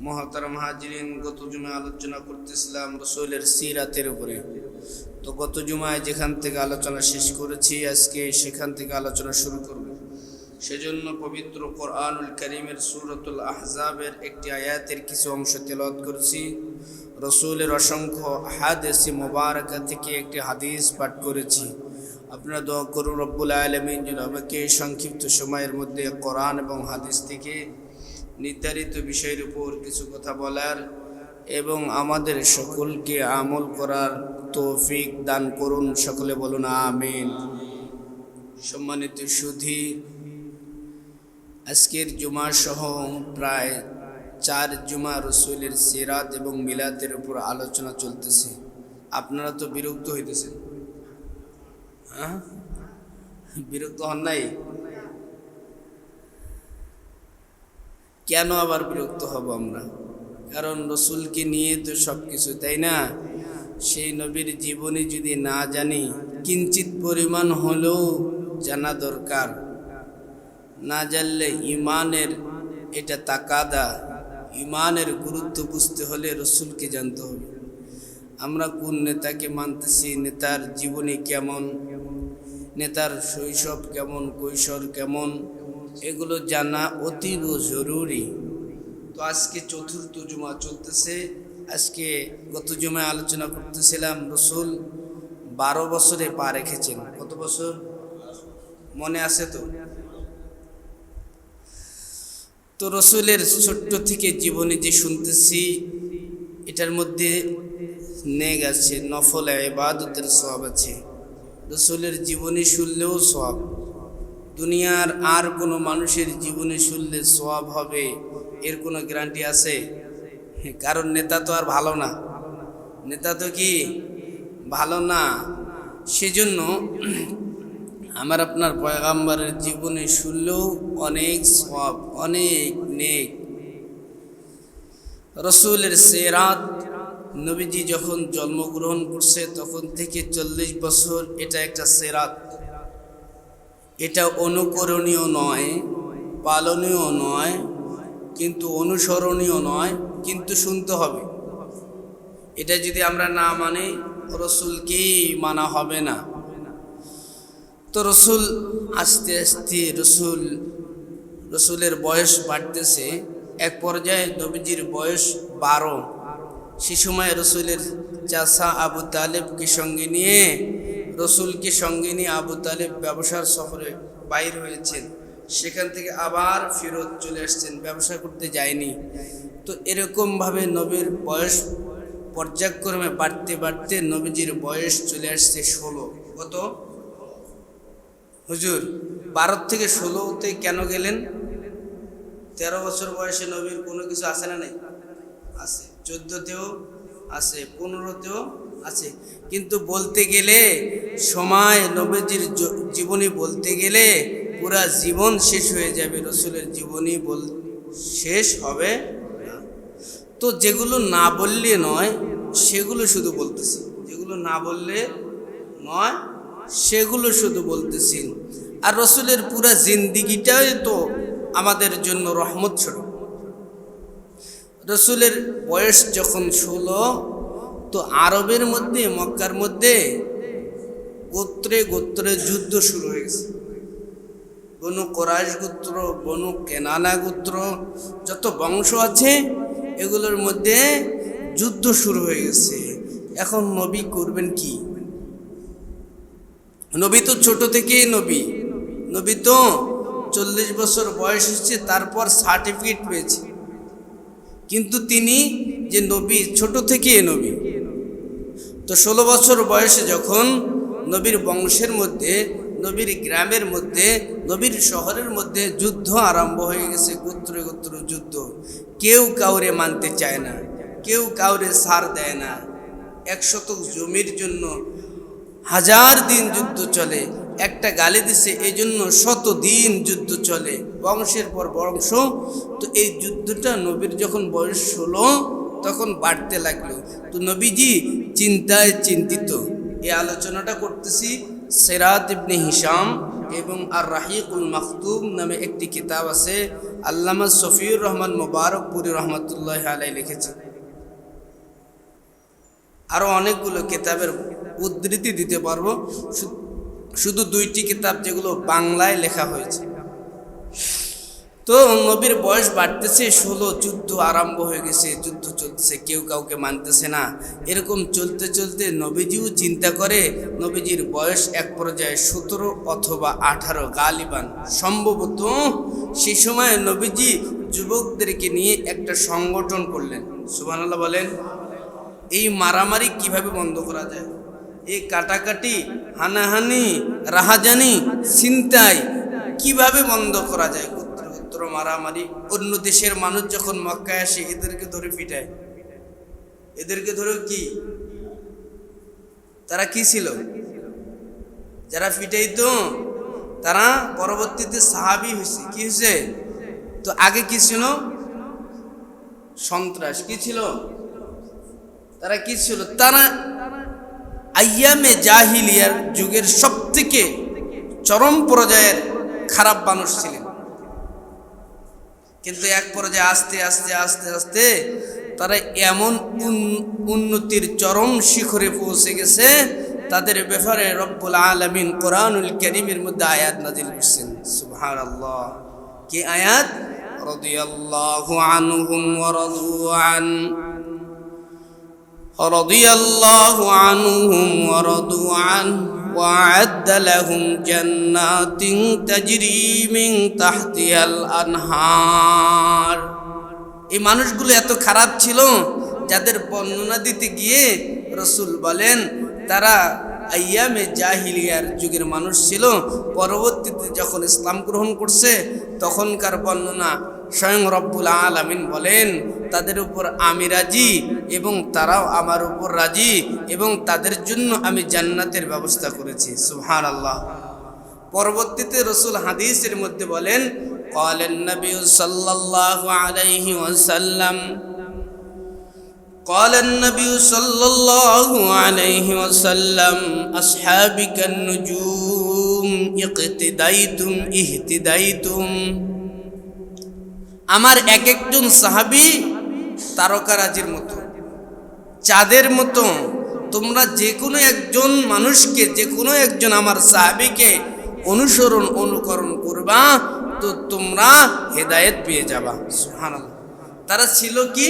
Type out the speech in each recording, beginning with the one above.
মহতারাম হাজিরিন, গত জুমায় আলোচনা করতেছিলাম রসুলের সিরাতের উপরে। তো গত জুমায় যেখান থেকে আলোচনা শেষ করেছি, আজকে সেখান থেকে আলোচনা শুরু করব। সেজন্য পবিত্র কোরআনুল কারীমের সূরাতুল আহজাবের একটি আয়াতের কিছু অংশ তেলাওয়াত করেছি। রসুলের অসংখ্য হাদিসে মুবারাকা থেকে একটি হাদিস পাঠ করেছি। আপনারা দোয়া করুন রব্বুল আলামিন যেন আমাকে সংক্ষিপ্ত সময়ের মধ্যে কোরআন এবং হাদিস থেকে নির্ধারিত বিষয়ের উপর কিছু কথা বলার এবং আমাদের সকলকে আমল করার তৌফিক দান করুন। সকলে বলুন আমিন। সম্মানিত সুধী, আজকের জুমা সহ প্রায় 4 জুমা রসুলের সিরাত এবং মিলাদের উপর আলোচনা চলতেছে। আপনারা তো বিরক্ত হইতেছেন, বিরক্ত হন নাই? কেন আবার বিরক্ত হব আমরা? কারণ রসুলকে নিয়ে তো সব কিছু, তাই না? সেই নবীর জীবনী যদি না জানি, কিঞ্চিত পরিমাণ হলেও জানা দরকার। না জানলে ইমানের এটা তাকাদা, ইমানের গুরুত্ব বুঝতে হলে রসুলকে জানতে হবে। আমরা কোন নেতাকে মানতেছি, নেতার জীবনী কেমন, নেতার শৈশব কেমন, কৈশোর কেমন, এগুলো জানা অতীব জরুরি। তো আজকে 4র্থ জুমা চলতেছে। আজকে গত জুমায় আলোচনা করতেছিলাম রসুল 12 বছরে পা রেখেছেন। কত বছর মনে আছে তো? তো রসুলের ছোট্ট থেকে জীবনী যে শুনতেছি, এটার মধ্যে নেক আছে, নফল ইবাদতের সওয়াব আছে। রসুলের জীবনী শুনলেও সওয়াব। দুনিয়ার আর কোনো মানুষের জীবনী শুনলে সওয়াব হবে এর কোনো গ্যারান্টি আছে? কারণ নেতা তো আর ভালো না, নেতা তো কি ভালো না। সেজন্য আমার আপনার পয়গাম্বরের জীবনী শুনলেও অনেক সওয়াব, অনেক নেক। রসুলের সিরাত, নবীজি যখন জন্মগ্রহণ করছে তখন থেকে 40 বছর, এটা একটা সিরাত। এটা অনুকরণীয় নয়, পালনীয় নয়, কিন্তু অনুসরণীয় নয়, কিন্তু শুনতে হবে। এটা যদি আমরা না মানি, রসুলকেই মানা হবে না। তো রসুল আস্তে আস্তে রসুলের বয়স বাড়তেছে। এক পর্যায়ে নবীজির বয়স 12। সে সময় রসুলের চাচা আবু তালেবকে সঙ্গে নিয়ে, রসুলকে সঙ্গে নিয়ে আবু তালেব ব্যবসার সফরে বাইর হয়েছেন। সেখান থেকে আবার ফেরত চলে আসছেন, ব্যবসা করতে যায়নি। তো এরকমভাবে নবীর বয়স পর্যায়ক্রমে বাড়তে বাড়তে নবীজির বয়স চলে আসছে 16। কত হুজুর? 12 থেকে 16তে কেন গেলেন? 13 বছর বয়সে নবীর কোনো কিছু আছে না? নাই আছে, 14তেও আছে, 15তেও আছে। কিন্তু বলতে গেলে সময়, নবীজির জীবনী বলতে গেলে পুরা জীবন শেষ হয়ে যাবে, রসুলের জীবনী শেষ হবে না। তো যেগুলো না বললে নয় সেগুলো শুধু বলতেছি, যেগুলো না বললে নয় সেগুলো শুধু বলতেছি। আর রসুলের পুরা জিন্দিগিটাই তো আমাদের জন্য রহমত ছিল। রসুলের বয়স যখন 16, তো আরবের মধ্যে, মক্কার মধ্যে গোত্রে গোত্রে যুদ্ধ শুরু হয়ে গেছে। বনু কোরাইশ গোত্র, বনু কেনানা গোত্র, যত বংশ আছে এগুলোর মধ্যে যুদ্ধ শুরু হয়ে গেছে। এখন নবী করবেন কি? নবী তো ছোট থেকেই নবী তো 40 বছর বয়স হচ্ছে, তারপর সার্টিফিকেট পেয়েছে। কিন্তু তিনি যে নবী, ছোট থেকে নবী। তো 16 বছর বয়সে যখন নবীর বংশের মধ্যে, নবীর গ্রামের মধ্যে, নবীর শহরের মধ্যে যুদ্ধ আরম্ভ হয়ে গেছে, গোত্রে গোত্র যুদ্ধ। কেউ কাউরে মানতে চায় না, কেউ কাউরে ছাড় দেয় না। 1 শতক জমির জন্য 1000 দিন যুদ্ধ চলে। একটা গালি দিছে এই জন্য 100 দিন যুদ্ধ চলে, বংশের পর বংশ। তো এই যুদ্ধটা নবীর যখন বয়স 16 তখন বাড়তে লাগলো। তো নবীজি চিন্তায় চিন্তিত। এই আলোচনাটা করতেছি সিরাত ইবনে হিশাম এবং আর রাহিকুল মাকতুম নামে একটি কিতাব আছে, আল্লামা শফিউর রহমান মুবারকপুরি রহমতুল্লাহ আলাইহি লিখেছেন। আরও অনেকগুলো কিতাবের উদ্ধৃতি দিতে পারবো, শুধু 2টি কিতাব যেগুলো বাংলায় লেখা হয়েছে। তো নবীর বয়স বাড়তেছে, 16, যুদ্ধ আরম্ভ হয়ে গেছে, যুদ্ধ চলতেছে, কেউ কাউকে মানতেছে না। এরকম চলতে চলতে নবীজিও চিন্তা করে, নবীজির বয়স এক পর্যায়ে 17 অথবা 18 গালিবান সম্ভবত। সেই সময় নবীজি যুবকদেরকে নিয়ে একটা সংগঠন করলেন। সুবহানাল্লাহ বলেন। এই মারামারি কিভাবে বন্ধ করা যায়, এই কাটাকাটি, হানাহানি, রাহাজানি, ছিনতাই কিভাবে বন্ধ করা যায়, গোত্র মারামারি। অন্য দেশের মানুষ যখন মক্কায় আসে এদেরকে ধরে পিটায়, এদেরকে ধরে কি, তারা কি ছিল, যারা পিটাইতো তারা পরবর্তীতে সাহাবী হয়েছে। কি হয়েছে? তো আগে কি ছিল? সন্ত্রাস। কি ছিল? তারা কি ছিল? তারা আইয়ামে জাহিলিয়ার যুগের সবথেকে চরম পর্যায়ের খারাপ মানুষ ছিলেন। কিন্তু এক পর্যায়ে আস্তে আস্তে আস্তে আস্তে তারা এমন উন্নতির চরম শিখরে পৌঁছে গেছে, তাদের ব্যাপারে রব্বুল আলামিন কোরআনুল কারীমের মধ্যে আয়াত নাযিল করছেন। সুবহানাল্লাহ। কি আয়াত? রাদিয়াল্লাহু আনহুম ওয়া রাদু আন, রাদিয়াল্লাহু আনহুম ওয়া রাদু আন ওয়া আ'আদ্দা লাহুম জান্নাতিন তাজরি মিন তাহতিহাল আনহার। এই মানুষগুলো এত খারাপ ছিল, যাদের বর্ণনা দিতে গিয়ে রাসূল বলেন তারা আইয়ামে জাহিলিয়ার যুগের মানুষ ছিল। পরবর্তীতে যখন ইসলাম গ্রহণ করছে তখনকার বর্ণনা স্বয়ং রব্বুল আলামিন বলেন তাদের উপর আমি রাজি এবং তারাও আমার উপর রাজি, এবং তাদের জন্য আমি জান্নাতের ব্যবস্থা করেছি। সুবহানাল্লাহ। পরবর্তীতে রাসূল হাদিসের মধ্যে বলেন, ক্বালান নবী সাল্লাল্লাহু আলাইহি ওয়াসাল্লাম, قال النبي صلى الله عليه وسلم أصحابي كالنجوم اقتديتم اهتديتم। আমার এক একজন সাহাবী তারকারাজির মতো, চাঁদের মতো। তোমরা যে কোনো একজন মানুষকে, যে কোনো একজন আমার সাহাবীকে অনুকরণ করবা তো তোমরা হেদায়েত পেয়ে যাবা। সুবহানাল্লাহ। তারা ছিল কি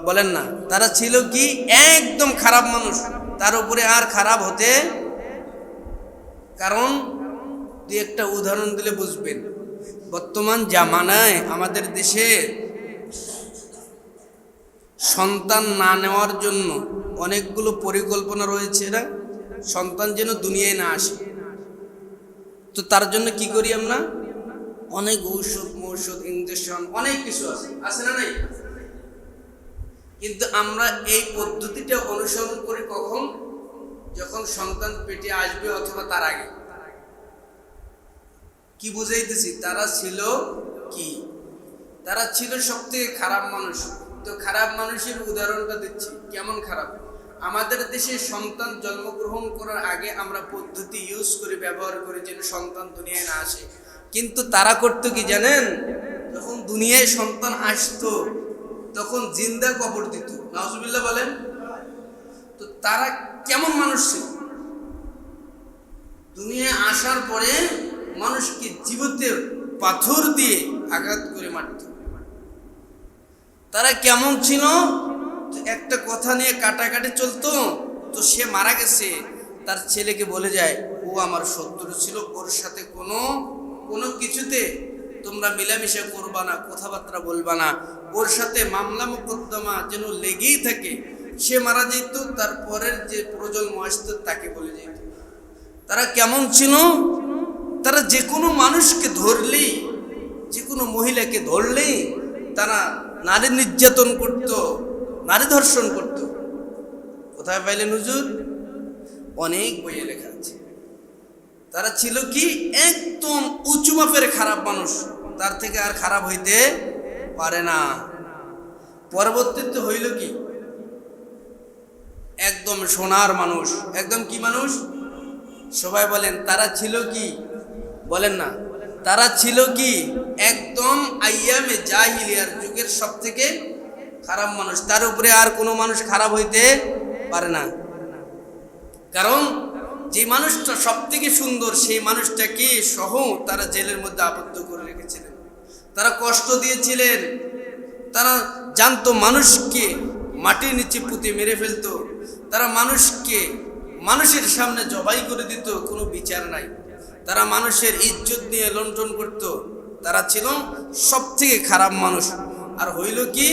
বলেন না? তারা ছিল কি? একদম খারাপ মানুষ, তার উপরে আর খারাপ হতে। কারণ দুই একটা উদাহরণ দিলে বুঝবেন। বর্তমান জামানায় আমাদের দেশে সন্তান না নেওয়ার জন্য অনেকগুলো পরিকল্পনা রয়েছে, না সন্তান যেন দুনিয়ায় না আসে। তো তার জন্য কি করি আমরা? অনেক ঔষধ, ইনজেকশন, অনেক কিছু আছে না নাই? কিন্তু আমরা এই পদ্ধতিটা অনুসরণ করি কখন? যখন সন্তান পেটে আসবে অথবা তার আগে। কি বুঝাইতেছি? তারা ছিল কি? তারা ছিল সবথেকে খারাপ মানুষ। তো খারাপ মানুষের উদাহরণটা দিচ্ছি। কেমন খারাপ? আমাদের দেশে সন্তান জন্মগ্রহণ করার আগে আমরা পদ্ধতি ইউজ করে, ব্যবহার করি যেন সন্তান দুনিয়ায় না আসে। কিন্তু তারা করতো কি জানেন? যখন দুনিয়ায় সন্তান আসতো তখন জিন্দা কবর দিত। নাউজুবিল্লাহ বলেন। তো তারা কেমন মানুষ ছিল? দুনিয়ায় আসার পরে মানুষকে জীবতে পাথর দিয়ে আঘাত করে মারত। তারা কেমন ছিল? একটা কথা নিয়ে কাটাকাটি চলতো, তো সে মারা গেছে, তার ছেলেকে বলে যায় ও আমার শত্রু ছিল, ওর সাথে কোনো কিছুতে তোমরা মিলামিশা করবা না, কথাবার্তা বলবা না, ওর সাথে মামলা মোকদ্দমা যেন লেগেই থাকে। সে মারা যেত, তারপরের যে প্রজন্ম আসতো তাকে বলে যেত। তারা কেমন ছিল? তারা যে কোনো মানুষকে ধরলেই, যে কোনো মহিলাকে ধরলেই তারা নারী নির্যাতন করত, নারী ধর্ষণ করত। কোথায় পাইলেন হুজুর? অনেক বইয়ে লেখা আছে। তারা ছিল কি? একদম উঁচু মাপের খারাপ মানুষ, তার থেকে আর খারাপ হইতে পারে না। পরবর্তীতে হইল কি? একদম সোনার মানুষ। একদম কি মানুষ? সবাই বলেন তারা ছিল কি? বলেন না, তারা ছিল কি একদম আইয়ামে জাহিলিয়ার যুগের সব থেকে খারাপ মানুষ। তার উপরে আর কোনো মানুষ খারাপ হইতে পারে না। কারণ যে মানুষটা সব থেকে সুন্দর সেই মানুষটাকে সহ তারা জেলের মধ্যে আবদ্ধ করে রেখেছিলেন, তারা কষ্ট দিয়েছিলেন, তারা জানতো মানুষকে মাটির নিচে পুঁতে মেরে ফেলতো, তারা মানুষকে মানুষের সামনে জবাই করে দিত, কোনো বিচার নাই, তারা মানুষের ইজ্জত নিয়ে লুণ্ঠন করত। তারা ছিল সব থেকে খারাপ মানুষ। আর হইল কি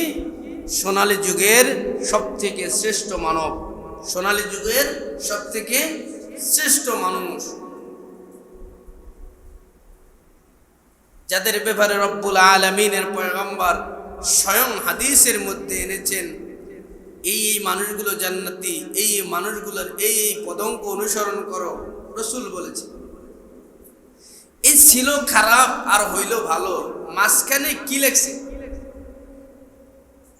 সোনালী যুগের সব থেকে শ্রেষ্ঠ মানব, সোনালী যুগের সব থেকে শ্রেষ্ঠ মানুষ, যাদের ব্যাপারে রব্বুল আলামিনের পয়গম্বর স্বয়ং হাদিসের মধ্যে এনেছেন এই মানুষগুলো জান্নাতি, এই মানুষগুলোর এই পদঙ্ক অনুসরণ করো, রসুল বলেছে। এই ছিল খারাপ আর হইল ভালো, মাঝখানে কি লেখছে?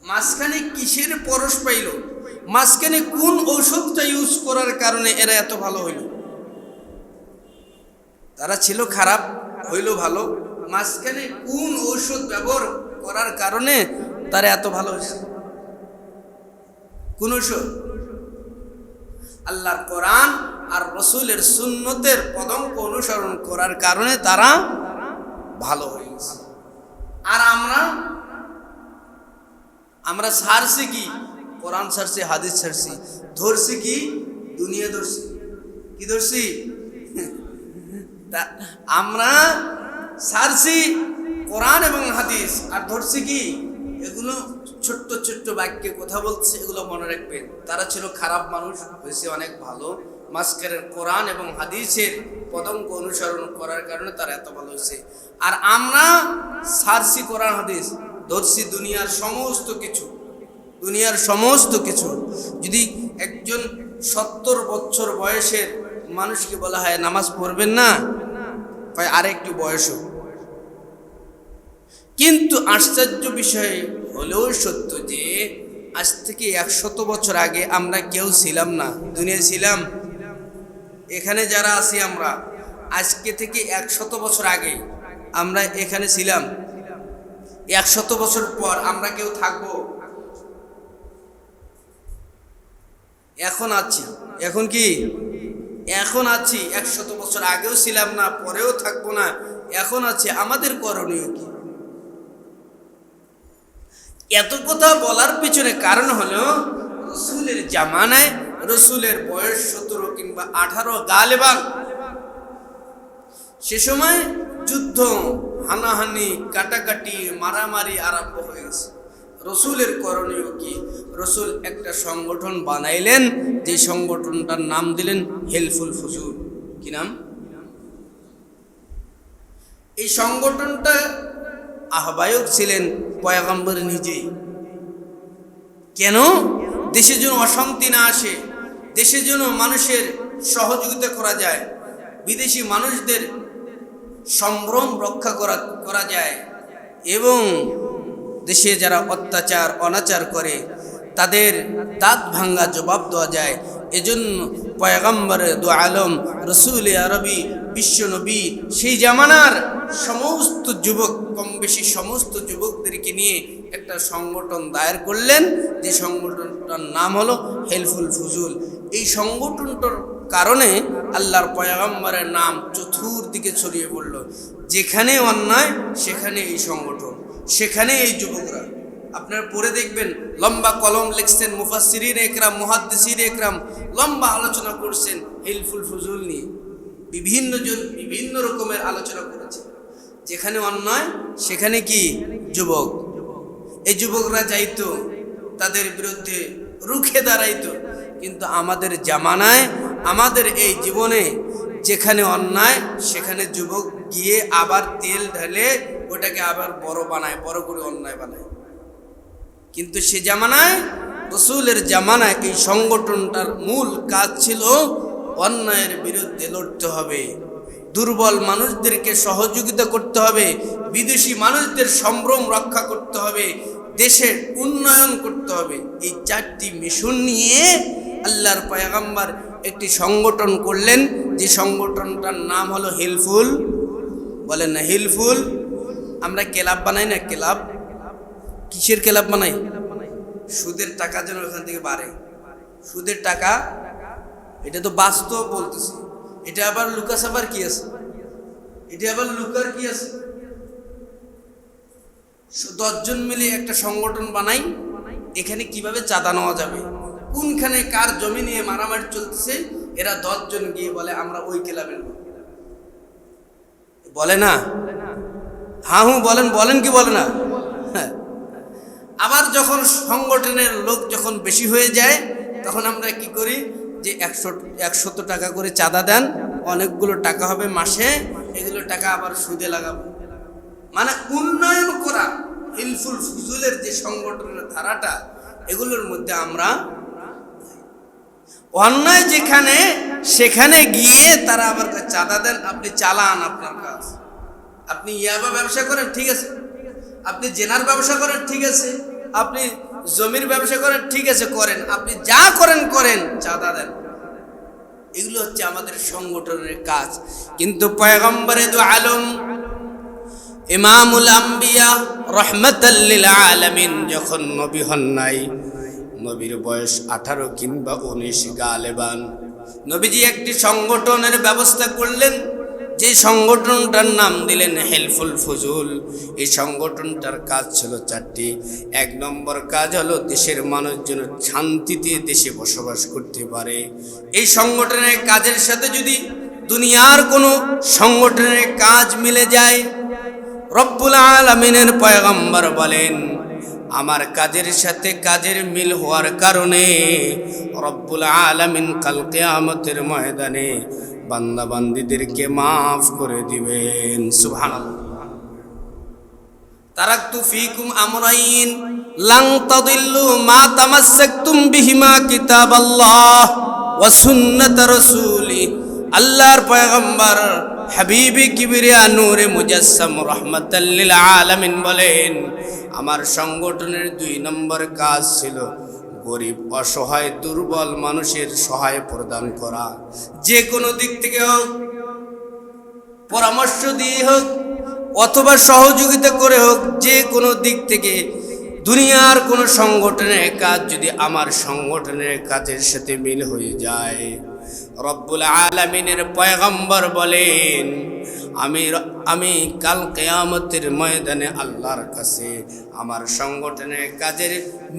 মাঝখানে কিসের পরশ পাইল? মাঝখানে কোন ঔষধটা ইউজ করার কারণে এরা এত ভালো হইল? তারা ছিল খারাপ, হইল ভালো, মাঝখানে কোন ঔষধ ব্যবহার করার কারণে তারা এত ভালো হয়েছে? কোন ঔষধ? আল্লাহর কোরআন আর রসুলের সুন্নতের পদঙ্ক অনুসরণ করার কারণে তারা ভালো হয়েছে। আর আমরা ছাড়ছি কি? কোরআন ছাড়ছি, হাদিস ছাড়ছি, ধরছি কি? দুনিয়া ধরছি। কি ধরছি? আমরা ছাড়ছি কোরআন এবং হাদিস, আর ধরছি কি? এগুলো ছোট্ট ছোট্ট বাক্যে কথা বলছে, এগুলো মনে রাখবেন। তারা ছিল খারাপ মানুষ, হয়েছে অনেক ভালো। মাঝখানের কোরআন এবং হাদিসের পদঙ্ক অনুসরণ করার কারণে তারা এত ভালো হয়েছে। আর আমরা ছাড়ছি কোরআন হাদিস, ধরছি দুনিয়ার সমস্ত কিছু, দুনিয়ার সমস্ত কিছু। যদি একজন 70 বছর বয়সের মানুষকে বলা হয় নামাজ পড়বেন না, ভাই আরেকটু বয়স হোক। কিন্তু আশ্চর্য বিষয় হলেও সত্য যে আজ থেকে 100 বছর আগে আমরা কেউ ছিলাম না, দুনিয়ায় ছিলাম। এখানে যারা আছি আমরা আজকে থেকে 100 বছর আগে আমরা এখানে ছিলাম। 100 বছর পর আমরা কেউ থাকবো? এখন আছি। এখন কি? এখন আছি। 100 বছর আগেও ছিলাম না, পরেও থাকবো না, এখন আছি। আমাদের করণীয় কি? এত কথা বলার পিছনে কারণ হলো রসুলের জামানায় রসুলের বয়স 17 কিংবা 18 গালেবান। সে সময় যুদ্ধ, হানাহানি, কাটাকাটি, মারামারি আরম্ভ হয়ে গেছে। রসুলের করণীয় কি? রসুল একটা সংগঠন বানাইলেন, যে সংগঠনটার নাম দিলেন হেলফুল ফুজুল। কি নাম? এই সংগঠনটা আহ্বায়ক ছিলেন পয়গম্বর নিজেই। কেন? দেশে যেন অশান্তি না আসে, দেশে যেন মানুষের সহযোগিতা করা যায়, বিদেশি মানুষদের সম্ভ্রম রক্ষা করা যায়, এবং দেশে যারা অত্যাচার অনাচার করে তাদের দাঁত ভাঙ্গা জবাব দেওয়া যায়। এজন্য পয়গম্বর দু আলম রসুল আরবি বিশ্বনবী সেই জামানার সমস্ত যুবক, কম বেশি সমস্ত যুবকদেরকে নিয়ে একটা সংগঠন দায়ের করলেন, যে সংগঠনটার নাম হলো হেলফুল ফুজুল। এই সংগঠনটার কারণে আল্লাহর পয়গম্বরের নাম চতুর্দিকে ছড়িয়ে পড়ল। যেখানে অন্যায় সেখানে এই সংগঠন, সেখানে এই যুবকরা। আপনারা পড়ে দেখবেন, লম্বা কলম লিখছেন মুফাসসিরিন একরাম, মুহাদ্দিসিন একরাম, লম্বা আলোচনা করছেন হেলফুল ফুজুল নিয়ে। বিভিন্ন জন বিভিন্ন রকমের আলোচনা করেছে। যেখানে অন্যায় সেখানে কি? যুবক। এই যুবকরা চাইতো তাদের বিরুদ্ধে রুখে দাঁড়াইতো। কিন্তু আমাদের জামানায়, আমাদের এই জীবনে যেখানে অন্যায় সেখানে যুবক গিয়ে আবার তেল ঢেলে ওটাকে আবার বড় বানায়, বড় করে অন্যায় বানায়। কিন্তু সে জামানায়, রসুলের জামানায় এই সংগঠনটার মূল কাজ ছিল অন্যায়ের বিরুদ্ধে লড়তে হবে, দুর্বল মানুষদেরকে সহযোগিতা করতে হবে, বিদেশি মানুষদের সম্ভ্রম রক্ষা করতে হবে, দেশের উন্নয়ন করতে হবে। এই 4টি মিশন নিয়ে আল্লাহর পয়গম্বর একটি সংগঠন করলেন, যে সংগঠনটার নাম হলো হিলফুল, বলেন না হিলফুল। আমরা ক্লাব বানাই না, ক্লাব, কিসের ক্লাব বানাই? সুদের টাকা যেন ওখান থেকে বাড়ে, সুদের টাকা। এটা তো বাস্তব বলতেছি, এটা আবার লুকাস আবার কি আছে, এটা আবার লুকার কি আছে? 10 জন মিলে একটা সংগঠন বানাই, এখানে কিভাবে চাঁদা নেওয়া যাবে, কোনখানে কার জমি নিয়ে মারামারি চলতেছে, এরা 10 জন গিয়ে বলে আমরা ওই ক্লাবের লোক। বলে না? হ্যাঁ হুঁ বলেন, বলেন কি বলে না? হ্যাঁ। আবার যখন সংগঠনের লোক যখন বেশি হয়ে যায়, তখন আমরা কি করি, যে 100 টাকা করে চাঁদা দেন, অনেকগুলো টাকা হবে মাসে, এগুলো টাকা আবার সুদে লাগাবো। মানে উন্নয়ন করা, হিলফুল ফুজুলের যে সংগঠনের ধারাটা, এগুলোর মধ্যে আমরা অন্যায় যেখানে সেখানে গিয়ে তারা আবার চাঁদা দেন, আপনি চালান আপনার কাজ। আপনি ইয়াবা ব্যবসা করেন, ঠিক আছে, আপনি জেনার ব্যবসা করেন, ঠিক আছে, আপনি জমির ব্যবসা করেন, ঠিক আছে, করেন, আপনি যা করেন করেন, চাঁদা দেন। এগুলো হচ্ছে আমাদের সংগঠনের কাজ। কিন্তু পয়গম্বরে দু আলম ইমামুল আম্বিয়া রহমাতাল লিল আলামিন যখন নবী হন নাই, নবীর বয়স 18 কিংবা 19 গালেবান, নবীজি একটি সংগঠনের ব্যবস্থা করলেন, যে সংগঠনটার নাম দিলেন হিলফুল ফুজুল। এই সংগঠনটার কাজ ছিল 4টি। 1 নম্বর কাজ হলো দেশের মানুষ যেন শান্তিতে দেশে বসবাস করতে পারে। এই সংগঠনের কাজের সাথে যদি দুনিয়ার কোনো সংগঠনের কাজ মিলে যায়, রব্বুল আলামিনের পয়গম্বর বলেন, আমার কাজের সাথে কাজের মিল হওয়ার কারণে রব্বুল আলামিন কাল কিয়ামতের ময়দানে বান্দা বান্দীদেরকে মাফ করে দিবেন। সুবহানাল্লাহ। তারাকতু ফীকুম আমরাইন লান তাদিল্লু মা তামাসসাকতুম বিহিমা কিতাবাল্লাহ ওয়া সুন্নাত রাসূলি। আল্লাহর পয়গম্বর হাবিবি কিবরিয়া নূরে মুজাসসাম রাহমাতাল লিল আলামিন বলেন, আমার সংগঠনের 2 নম্বর কাজ ছিল গরিব, অসহায়, দুর্বল মানুষের সহায় প্রদান করা। যে কোনো দিক থেকে হোক, পরামর্শ দিয়ে হোক অথবা সহযোগিতা করে হোক, যে কোনো দিক থেকে দুনিয়ার কোনো সংগঠনের কাজ যদি আমার সংগঠনের কাজের সাথে মিল হয়ে যায়, রব্বুল আলামিনের পয়গম্বর বলেন, আমি কাল কিয়ামতের ময়দানে আল্লাহর কাছে আমার সংগঠনের কাজের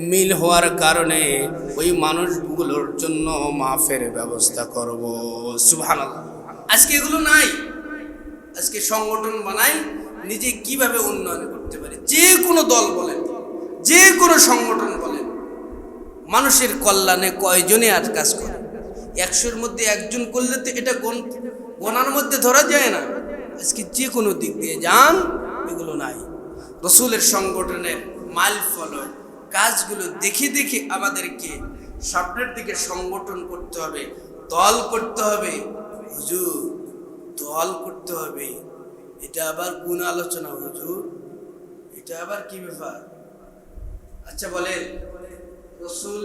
মিল হওয়ার কারণে ওই মানুষগুলোর জন্য মাফের ব্যবস্থা করব। সুবহানাল্লাহ। আজকে এগুলো নাই। আজকে সংগঠন বানাই নিজে কিভাবে উন্নয়ন করতে পারে। যে কোনো দল বলেন, যে কোনো সংগঠন বলেন, মানুষের কল্যাণে কয়জনে আজ কাজ করে? 100-র মধ্যে 1 জন করলে তো এটা গোনার মধ্যে ধরা যায় না। আজকে যে কোনো দিক দিয়ে যান, এগুলো নাই। রসুলের সংগঠনের মাইল ফলক কাজগুলো দেখে দেখে আমাদেরকে স্বপ্নের দিকে সংগঠন করতে হবে, দল করতে হবে। হুজুর, দল করতে হবে, এটা আবার কোন আলোচনা হুজুর? এটা আবার কি ব্যাপার? আচ্ছা বলেন, রসুল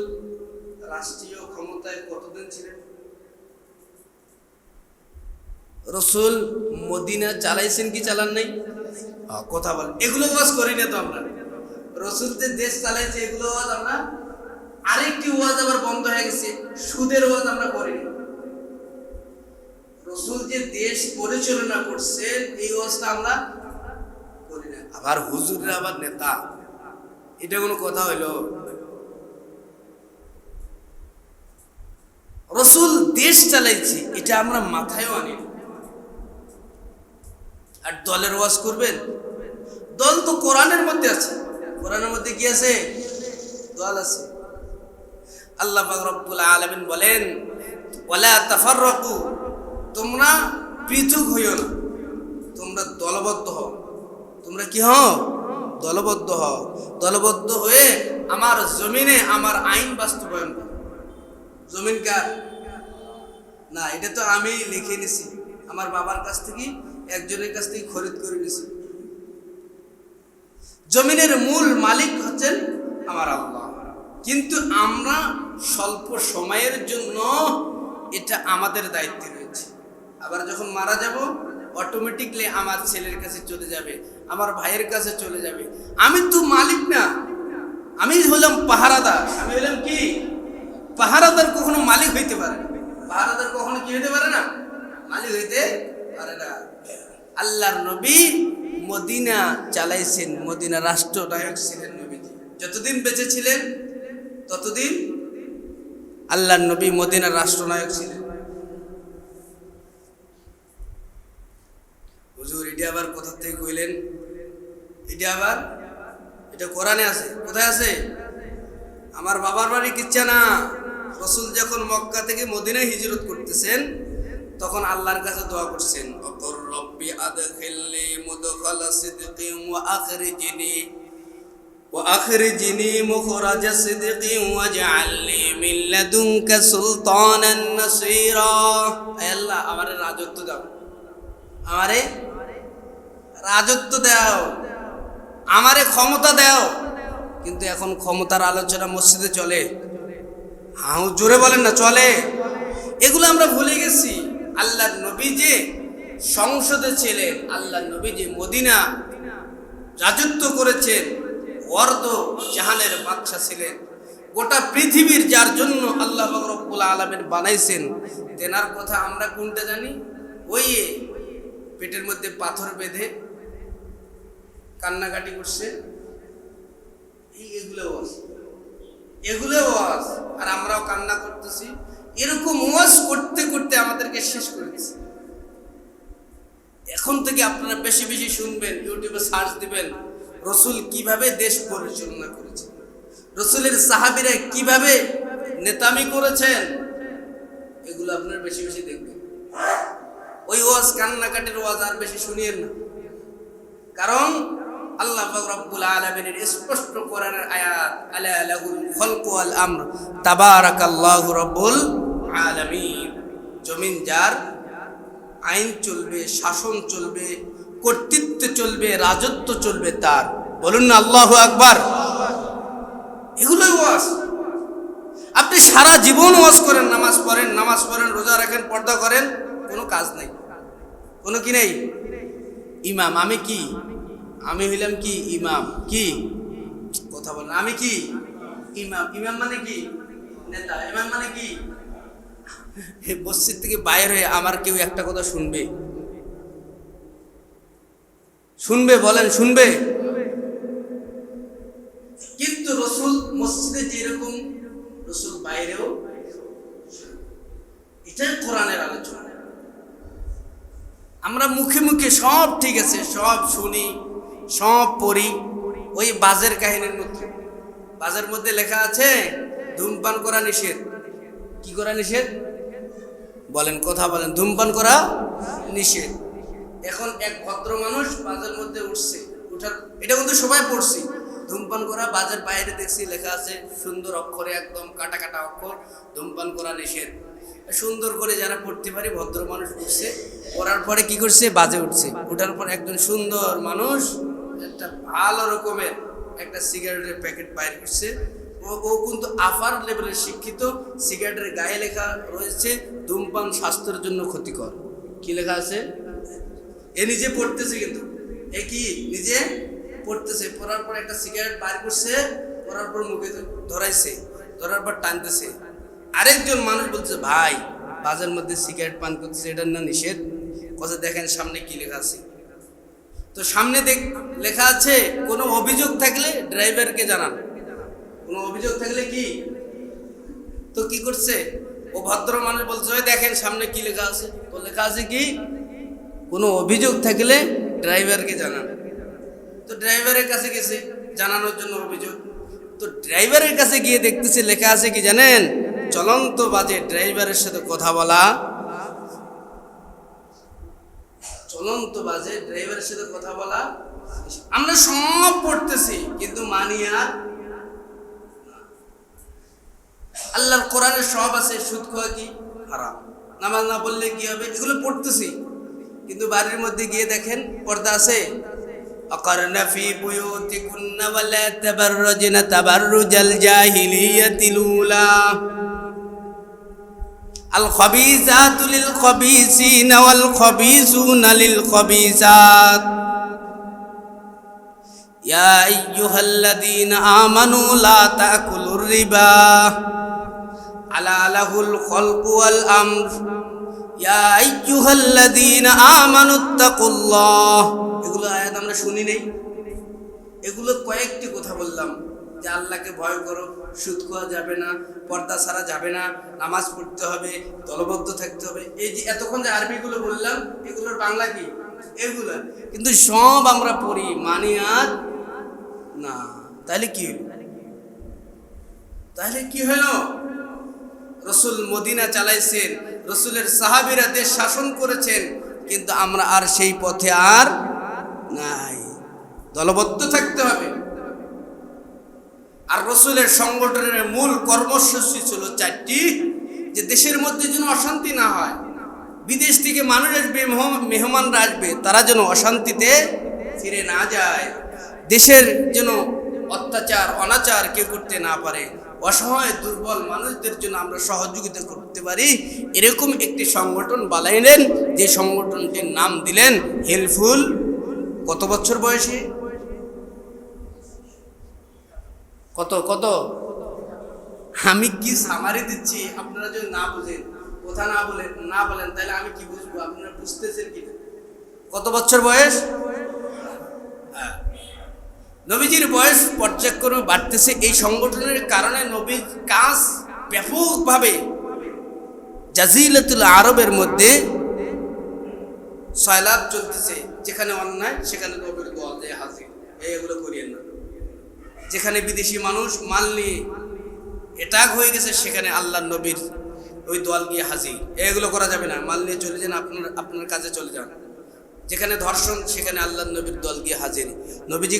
রাষ্ট্রীয় ক্ষমতায় কতদিন ছিলেন? রসুল মদিনা চালাইছেন কি চালান নাই? কথা বলেন। এগুলো ওয়াজ করি না তো আমরা। রসুল যে দেশ চালাইছে এগুলো ওয়াজ আমরা, আরেকটি ওয়াজ আবার বন্ধ হয়ে গেছে, সুদের ওয়াজ আমরা করি না। রসুল যে দেশ পরিচালনা করছেন এই ওয়াজটা আমরা করি না। আবার হুজুররা আবার নেতা, এটা কোনো কথা হইলো? রসুল দেশ চালাইছে এটা আমরা মাথায়ও আনি না। আর দলের ওয়াজ করবেন? দল তো কোরআনের মধ্যে আছে। কোরআনের মধ্যে কি আছে? দল আছে। আল্লাহ পাক রব্বুল আলামিন বলেন, ওয়ালা তাফাররাকু, তোমরা পৃথক হইও না, তোমরা দলবদ্ধ হও। তোমরা কি হও? দলবদ্ধ হও। দলবদ্ধ হয়ে আমার জমিনে আমার আইন বাস্তবায়ন করো। জমিন কার? না, এটা তো আমি লিখে নিছি, আমার বাবার কাছ থেকে, একজনের কাছ থেকে খরিদ করে নিছি। জমিনের মূল মালিক হচ্ছেন আমার আল্লাহ। কিন্তু আমরা স্বল্প সময়ের জন্য এটা আমাদের দায়িত্বে রয়েছে। আবার যখন মারা যাব অটোমেটিকলি আমার ছেলের কাছে চলে যাবে, আমার ভাইয়ের কাছে চলে যাবে। আমি তো মালিক না, আমি হলাম পাহারাদার। আমি হলাম কি পাহারাদার? কখনো মালিক হইতে পারে না। পাহারাদার কখনো কি হইতে পারে না? মালিক হইতে পারে না। আল্লাহর নবী মদিনা চালাইছেন, মদিনা রাষ্ট্রনায়ক ছিলেন নবীজি। যতদিন বেঁচে ছিলেন ততদিন আল্লাহর নবী মদিনার রাষ্ট্রনায়ক ছিলেন। হুজুর এটা আবার কোথা থেকে কইলেন? এটা কোরআনে আছে। কোথায় আছে? আমার বাবার বাড়ি কিচ্ছা না। রাসূল যখন মক্কা থেকে মদিনায় হিজরত করতেছেন তখন আল্লাহর কাছে দোয়া করছেন, অকর রব্বি আদখিলনি মুদখালা সিদকিন ওয়া আখরিজনি মুখরাজা সিদকিন ওয়াজআলনি মিন লাদুনকা সুলতানান নাসীরা। হে আল্লাহ, আমারে রাজত্ব দাও, আমারে রাজত্ব দাও, আমারে ক্ষমতা দাও। কিন্তু এখন ক্ষমতার আলোচনা মসজিদে চলে? হ্যাঁ, জোরে বলেন না, চলে? এগুলো আমরা ভুলে গেছি। আল্লাহর নবী যে সংসদে ছিলেন, আল্লাহর নবী যে মদিনা রাজত্ব করেছেন, অর্ধ জাহানের বাদশা ছিলেন, গোটা পৃথিবীর যার জন্য আল্লাহ পাক রব্বুল আলামিন বানাইছেন, তেনার কথা আমরা কোনটা জানি? ওই পেটের মধ্যে পাথর বেঁধে কান্নাকাটি করছে, এগুলো ওয়াজ, আর আমরাও কান্না করতেছি। এরকম ওয়াজ করতে করতে আমাদেরকে শেষ করে দিচ্ছে। এখন থেকে আপনারা বেশি বেশি শুনবেন, ইউটিউবে সার্চ দিবেন রাসূল কিভাবে দেশ পরিচালনা করেছেন, রাসূলের সাহাবীরা কিভাবে নেতামি করেছেন, এগুলো আপনারা বেশি বেশি দেখবেন। ওই ওয়াজ, কান্নাকাটির ওয়াজ আর বেশি শুনিয়েন না। কারণ আল্লাহ পাক রব্বুল আলামিনের স্পষ্ট কোরআনের আয়াত, আলা লাহুল খালকু ওয়াল আমর তাবারাকাল্লাহু রব্বুল আলামিন। জমিন যার, আইন চলবে, শাসন চলবে, কর্তৃত্ব চলবে, রাজত্ব চলবে তার। বলুন না আল্লাহু আকবার। এগুলোই ওয়াজ। আপনি সারা জীবন ওয়াজ করেন, নামাজ পড়েন, রোজা রাখেন, পর্দা করেন, কোনো কাজ নাই, কোনো কি নেই। ইমাম, আমি কি? আমি হইলাম কি? ইমাম। কি কথা বলেন? আমি কি? ইমাম। ইমাম মানে কি? নেতা। ইমাম মানে কি? মসজিদ থেকে বাইরে হয়ে আমার কেউ একটা কথা শুনবে? বলেন, শুনবে? কিন্তু রাসূল মসজিদে যেরকম, রাসূল বাইরেও। এটাই কোরআনের আলোচনা। আমরা মুখে মুখে সব ঠিক আছে, সব শুনি, সব পড়ি। ওই বাজের কাহিনীর মধ্যে, বাজের মধ্যে লেখা আছে ধূমপান করা নিষেধ। কি করা নিষেধ? বলেন, কথা বলেন। ধূমপান করা নিষেধ। এখন এক ভদ্র মানুষ বাজের মধ্যে উঠছে, এটা কিন্তু সবাই পড়ছি। ধূমপান করা, বাজের বাইরে দেখছি লেখা আছে সুন্দর অক্ষরে, একদম কাটা কাটা অক্ষর, ধূমপান করা নিষেধ। সুন্দর করে যারা পড়তে পারে ভদ্র মানুষ উঠছে, পড়ার পরে কি করছে? বাজে উঠছে। ওঠার পর একজন সুন্দর মানুষ একটা ভালো রকমের একটা সিগারেটের প্যাকেট বাইর করছে। ও কিন্তু আপার লেভেলের শিক্ষিত। সিগারেটের গায়ে লেখা রয়েছে ধূমপান স্বাস্থ্যের জন্য ক্ষতিকর। কি লেখা আছে? এ নিজে পড়তেছে, কিন্তু এ কি নিজে পড়তেছে। পড়ার পর একটা সিগারেট বাইর করছে, পড়ার পর মুখে ধরাইছে, ধরার পর টানতেছে। আরেকজন মানুষ বলছে, ভাই বাজার মধ্যে সিগারেট পান করতেছে, এটার না নিষেধ? কথা দেখেন সামনে কি লেখা আছে। তো সামনে লেখা আছে কোনো অভিযোগ থাকলে ড্রাইভারকে জানান। কোনো অভিযোগ থাকলে কি? তো কি করছে ও ভদ্র মানুষ? বলছে, দেখেন সামনে কি লেখা আছে। তো লেখা আছে কি? কোনো অভিযোগ থাকলে ড্রাইভারকে জানান। তো ড্রাইভারের কাছে গেছে জানানোর জন্য অভিযোগ। তো ড্রাইভারের কাছে গিয়ে দেখতেছে লেখা আছে কি জানেন? চলন্ত বাজে ড্রাইভারের সাথে কথা বলা। চলন্ত বাজে ড্রাইভারের সাথে কথা বলা। আমরা সব পড়তেছি কিন্তু মানি আর। আল্লাহর কোরআনে সব আছে, সুদ খাওয়া কি হারাম, নামাজ না পড়লে কি হবে, এগুলো পড়তেছি। কিন্তু বাড়ির মধ্যে গিয়ে দেখেন পর্দা আছে। আকারনা ফি বুয়ুতিকুন্না ওয়ালা তাবাররুজনা তাবাররুজাল জাহিলিয়াতিল উলা। আল খাবিসাতু লিল খাবিসিনা ওয়াল খাবিসুনা লিল খাবিসাত ইয়া আইয়ুহাল্লাযীনা আমানু লা তাকুলুর রিবা আলা লাহুল খালকু ওয়াল আমর ইয়া আইয়ুহাল্লাযীনা আমানুত্তাকুল্লাহ। এগুলো আয়াত আমরা শুনি নাই? এগুলো কয়েকটি কথা বললাম যে আল্লাহকে ভয় করো, সুদ খাওয়া যাবে না, পর্দা ছাড়া যাবে না, নামাজ পড়তে হবে, দলবদ্ধ থাকতে হবে। এই যে এতক্ষণ যে আরবিগুলো বললাম এগুলোর বাংলা কি? এগুলা কিন্তু সব আমরা পড়ি, মানি আর না। তাহলে কি হলো? রসুল মদিনা চালাইছেন, রসুলের সাহাবীরা দেশ শাসন করেছেন, কিন্তু আমরা আর সেই পথে আর নাই। দলবদ্ধ থাকতে হবে। আর রসুলের সংগঠনের মূল কর্মসূচি ছিল 4টি, যে দেশের মধ্যে যেন অশান্তি না হয়, বিদেশ থেকে মানুষ আসবে, মেহমানরা আসবে, তারা যেন অশান্তিতে ফিরে না যায়, দেশের যেন অত্যাচার অনাচার কেউ করতে না পারে, অসহায় দুর্বল মানুষদের জন্য আমরা সহযোগিতা করতে পারি, এরকম একটি সংগঠন বানাইলেন, যে সংগঠনটির নাম দিলেন হেল্পফুল। কত বছর বয়সে? কত আমি কি সামারি দিচ্ছি, আপনারা যদি না বুঝেন, কথা না বলেন তাহলে আমি কি বুঝবো? আপনারা বুঝতেছেন কি? কত বছর বয়স? নবীজির বয়স পর্যায়ক্রমে বাড়তেছে। এই সংগঠনের কারণে নবীর কাজ ব্যাপকভাবে জাজিরাতুল আরবের মধ্যে সয়লাব চলতেছে। যেখানে অন্যায় সেখানে নবীর দল যায় হাজির। এগুলো করিয়েন না। যেখানে বিদেশি মানুষ মাল নিয়ে অ্যাটাক হয়ে গেছে, সেখানে আল্লাহ নবীর ওই দল গিয়ে হাজির। এগুলো করা যাবে না। মাল নিয়ে চলে যান, আপনার কাজে চলে যান। যেখানে ধর্ষণ, সেখানে আল্লাহ নবীর দল গিয়ে হাজির। নবীজি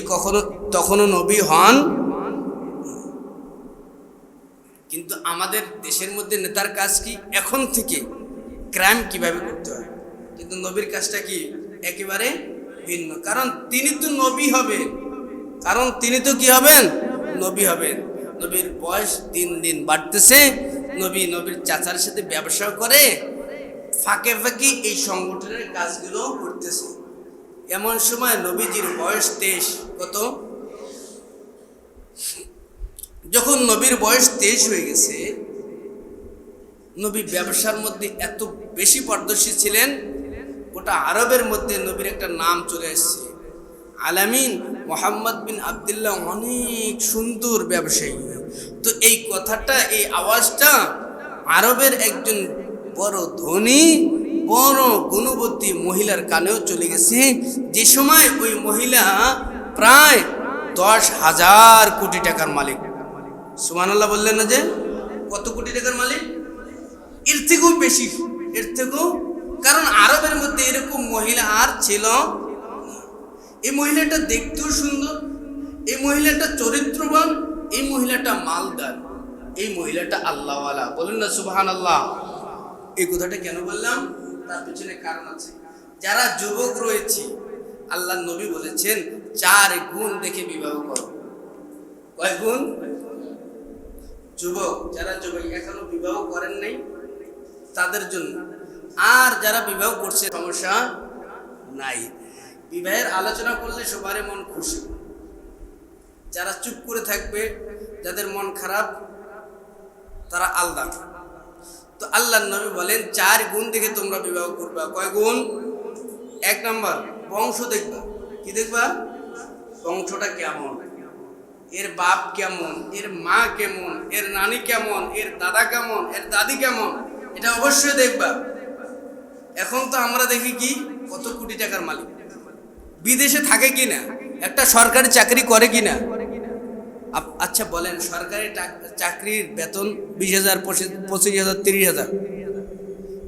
তখনও নবী হন, কিন্তু আমাদের দেশের মধ্যে নেতার কাজ কি? এখন থেকে ক্রাইম কিভাবে করতে হয়, কিন্তু নবীর কাজটা কি? একেবারে ভিন্ন। কারণ তিনি তো নবী হবেন, কি হবেন? নবী হবেন। নবীর বয়স দিন দিন বাড়তেছে। নবীর চাচার সাথে ব্যবসা করে, ফাঁকে ফাঁকে এই সংগঠনের কাজগুলো করতেছে। এমন সময় নবীজির বয়স 23। কত? যখন নবীর বয়স 23 হয়ে গেছে, নবী ব্যবসার মধ্যে এত বেশি পারদর্শী ছিলেন, গোটা আরবের মধ্যে নবীর একটা নাম চলে আসছে, আলামিন মোহাম্মদ বিন আবদুল্লাহ, অনেক সুন্দর ব্যবসায়ী। তো এই কথাটা, এই আওয়াজটা আরবের একজন বড় ধনী, বড় গুণবতী মহিলার কানেও চলে গেছে, যে সময় ওই মহিলা প্রায় 10,000 কোটি টাকার মালিক। সুবহানাল্লাহ বললেন না? যে কত কোটি টাকার মালিক? এর থেকেও বেশি, এর থেকেও। কারণ আরবের মধ্যে এরকম মহিলা আর ছিল। এই মহিলাটা দেখতেও সুন্দর, এই মহিলাটা চরিত্রবান, এই মহিলাটা মালদার, এই মহিলাটা আল্লাহওয়ালা। বলেন না সুবহানাল্লাহ। এই কথাটা কেন বললাম? তার পিছনে কারণ আছে। যারা যুবক রয়েছে, আল্লাহ নবী বলেছেন 4 গুণ দেখে বিবাহ করো। কয় গুণ? যুবক, যারা যুবক এখনো বিবাহ করেন নাই তাদের জন্য। আর যারা বিবাহ করছে সমস্যা নাই। বিবাহের আলোচনা করলে সবারই মন খুশি। যারা চুপ করে থাকবে, যাদের মন খারাপ, তারা আলাদা। তো আল্লাহ নবী বলেন 4 গুণ দেখে তোমরা বিবাহ করবা। কয় গুণ? 1 নম্বর, বংশ দেখবা। কি দেখবা? বংশটা কেমন, এর বাপ কেমন, এর মা কেমন, এর নানি কেমন, এর দাদা কেমন, এর দাদি কেমন, এটা অবশ্যই দেখবা। এখন তো আমরা দেখি কি, কত কোটি টাকার মালিক, বিদেশে থাকে কিনা, একটা সরকারি চাকরি করে কিনা। আচ্ছা বলেন, সরকারি চাকরির বেতন 20,000, 25,000, 30,000,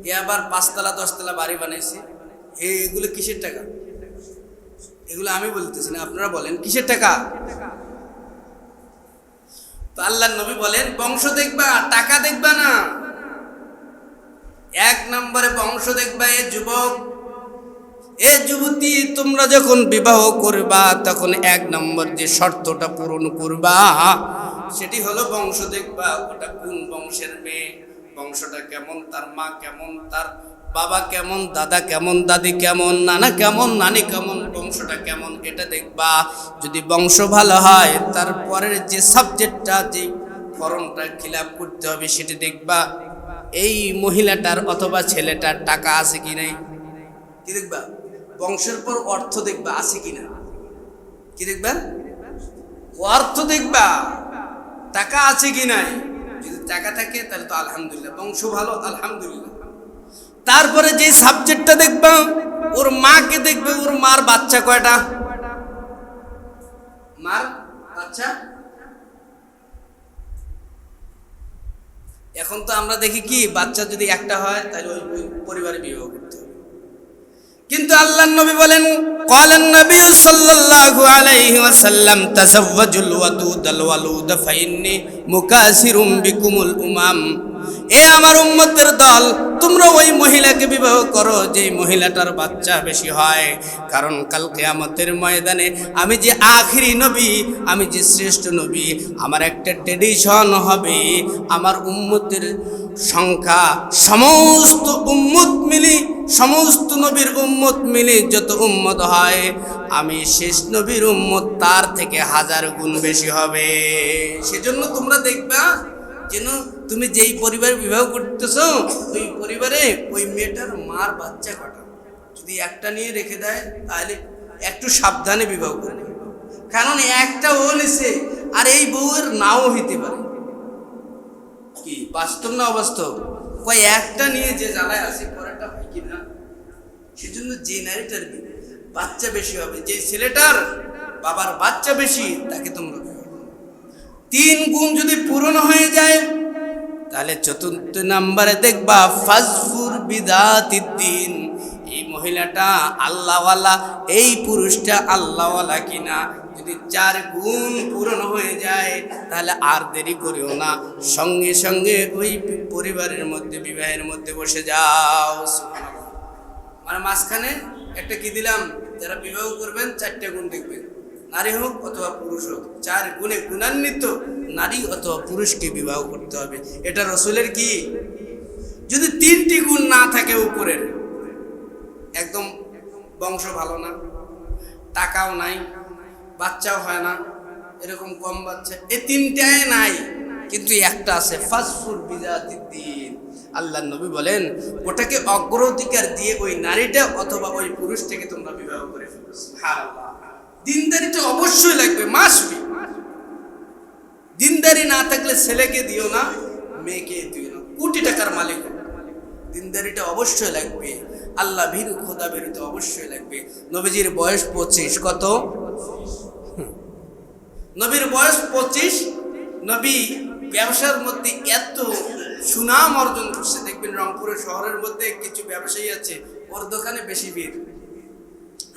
এ আবার 5 তলা 10 তলা বাড়ি বানাইছে। এগুলো কিসের টাকা? এগুলো আমি বলতেছি না, আপনারা বলেন কিসের টাকা? তো আল্লাহ নবী বলেন বংশ দেখবা, টাকা দেখবা না। 1 নম্বরে বংশ দেখবা। এ যুবক, এ যুবতী, তোমরা যখন বিবাহ করবা তখন 1 নম্বর যে শর্তটা পূরণ করবা, সেটি হলো বংশ দেখবা। ওটা কোন বংশের মেয়ে, বংশটা কেমন, তার মা কেমন, তার বাবা কেমন, দাদা কেমন, দাদি কেমন, নানা কেমন, নানি কেমন, বংশটা কেমন এটা দেখবা। যদি বংশ ভালো হয় তারপরের যে সাবজেক্টটা, যে ফর্মটা ফিল আপ করতে হবে সেটা দেখবা। এই মহিলাটার অথবা ছেলেটার টাকা আছে কি নাই, কি দেখবা? বংশের পর অর্থ দেখবা আছে কিনা, কি দেখবা? অর্থ দেখবা, টাকা আছে কি নাই। যদি টাকা থাকে তাহলে তো আলহামদুলিল্লাহ, বংশ ভালো আলহামদুলিল্লাহ। তারপরে যে সাবজেক্টটা দেখবা, ওর মাকে দেখবে, ওর মার বাচ্চা কয়টা, মার বাচ্চা। এখন তো আমরা দেখি কি, বাচ্চা যদি একটা হয় তাহলে ওই পরিবারে বিবাহ করতে হবে। কিন্তু আল্লাহর নবী বলেন, ক্বালান নবী সাল্লাল্লাহু আলাইহি ওয়াসাল্লাম তাযাওয়াজুল ওয়াদুদাল ওয়ালুদ ফাইন্নী মুকাসিরুম বিকুমুল উমাম। এ আমার উম্মতের দল, তোমরা ওই মহিলাকে বিবাহ করো যে মহিলাটার বাচ্চা বেশি হয়, কারণ কাল কিয়ামতের ময়দানে আমি যে আখিরি নবী, আমি যে শ্রেষ্ঠ নবী, আমার একটা ট্রেডিশন হবে, আমার উম্মতের সংখ্যা সমস্ত উম্মত মিলি, সমস্ত নবীর উম্মত মিলি যত উম্মত হয়, আমি শেষ নবীর উম্মত তার থেকে 1000 গুণ বেশি হবে। সেজন্য তোমরা দেখবা যেন তুমি যেই পরিবারে বিবাহ করতেছো ওই পরিবারে ওই মেয়েটার মার বাচ্চা কটা, যদি একটা নিয়ে রেখে দেয় তাহলে একটু সাবধানে বিবাহ করবে, কারণ একটা ও নিছে আর এই বউয়ের নাও হইতে পারে। কি বাস্তব না অবাস্তব? কয় একটা নিয়ে যে জ্বালায় আসে পরেরটা হয় কিনা। সেজন্য যে নারীটার বাচ্চা বেশি হবে, যে ছেলেটার বাবার বাচ্চা বেশি, তাকে তোমরা 3 গুণ যদি পূরণ হয়ে যায় তাহলে 4 নম্বরে দেখবা ফাজফুর বিদাতিদ্দিন, এই মহিলাটা আল্লাহওয়ালা, এই পুরুষটা আল্লাহওয়ালা কিনা। যদি 4 গুণ পূরণ হয়ে যায় তাহলে আর দেরি করিও না, সঙ্গে সঙ্গে ওই পরিবারের মধ্যে, বিবাহের মধ্যে বসে যাও। মানে মাঝখানে একটা কি দিলাম, যারা বিবাহ করবেন 4টে গুণ দেখবেন, নারী হোক অথবা পুরুষ হোক, 4 গুণে গুণান্বিত নারী অথবা পুরুষকে বিবাহ করতে হবে। এটা রাসূলের কি। যদি 3টি গুণ না থাকে উপরের, একদম বংশ ভালো না, টাকাও নাই, বাচ্চাও হয় না, এরকম কম বাচ্চা, এই 3টাই নাই, কিন্তু একটা আছে, ফাজফুর বিজাতিদ্দিন। আল্লাহর নবী বলেন ওটাকে অগ্রাধিকার দিয়ে ওই নারীটা অথবা ওই পুরুষটাকে তোমরা বিবাহ করে ফেলো। সুবহানাল্লাহ। দিনদারিটা অবশ্যই লাগবে, মাসবি। দিনদারি না থাকলে ছেলেকে দিও না, মেয়েকে দিও না, কোটি টাকার মালিক হোক, দিনদারিটা অবশ্যই লাগবে। আল্লাহ ভীরু, খোদা ভীরুতে অবশ্যই লাগবে। নবীজির বয়স 25, কত? নবীর বয়স 25। নবী ব্যবসার মধ্যে এত সুনাম অর্জন করছে, দেখবেন রংপুরের শহরের মধ্যে কিছু ব্যবসায়ী আছে, ওর দোকানে বেশি ভিড়।